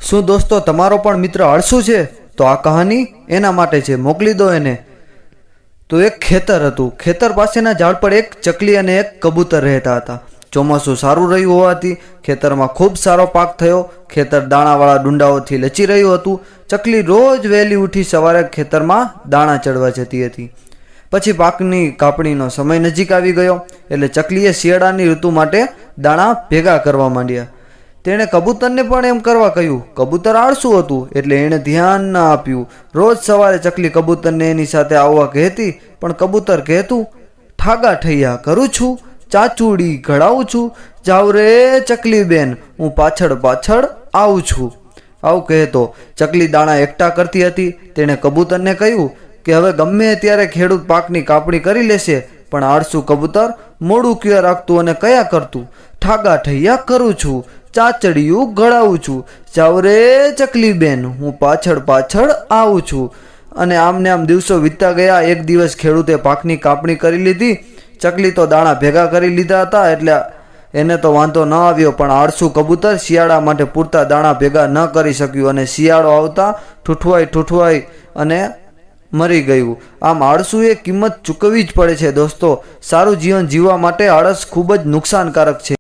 શું દોસ્તો તમારો પણ મિત્ર આળસુ છે? તો આ કહાની એના માટે છે, મોકલી દો એને। તો એક ખેતર હતું। ખેતર પાસેના ઝાડ પર એક ચકલી અને એક કબૂતર રહેતા હતા। ચોમાસું સારું રહ્યું હોવાથી ખેતરમાં ખૂબ સારો પાક થયો। ખેતર દાણાવાળા ડુંડાઓથી લચી રહ્યું હતું। ચકલી રોજ વહેલી ઉઠી સવારે ખેતરમાં દાણા ચડવા જતી હતી। પછી પાકની કાપણીનો સમય નજીક આવી ગયો એટલે ચકલીએ શિયાળાની ઋતુ માટે દાણા ભેગા કરવા માંડ્યા। તેણે કબૂતરને પણ એમ કરવા કહ્યું। કબૂતર આળસુ હતું એટલે એણે ધ્યાન ન આપ્યું। રોજ સવારે ચકલી કબૂતરને એની સાથે આવવા કહેતી, પણ કબૂતર કહેતું, ઠાગા ઠૈયા કરું છું, ચાચુડી ઘડાવું છું, જાવ રે ચકલી બેન, હું પાછળ પાછળ આવું છું। આવું કહેતો ચકલી દાણા એકઠા કરતી હતી। તેણે કબૂતરને કહ્યું કે હવે ગમે ત્યારે ખેડૂત પાકની કાપણી કરી લેશે, પણ આળસુ કબૂતર મોડું ક્યાં રાખતું અને કયા કરતું, ઠાગા ઠૈયા કરું છું, ચાચડિયું ઘડાવું છું, જાવ રે ચકલી બેન, હું પાછળ પાછળ આવું છું। અને આમને આમ દિવસો વીતતા ગયા। એક દિવસ ખેડૂતે પાકની કાપણી કરી લીધી। ચકલી તો દાણા ભેગા કરી લીધા હતા એટલે એને તો વાંધો ન આવ્યો, પણ આળસુ કબૂતર શિયાળા માટે પૂરતા દાણા ભેગા ન કરી શક્યું અને શિયાળો આવતા ઠૂઠવાઈ અને મરી ગયું। આમ આળસુએ કિંમત ચૂકવવી જ પડે છે દોસ્તો। સારું જીવન જીવવા માટે આળસ ખૂબ જ નુકસાનકારક છે।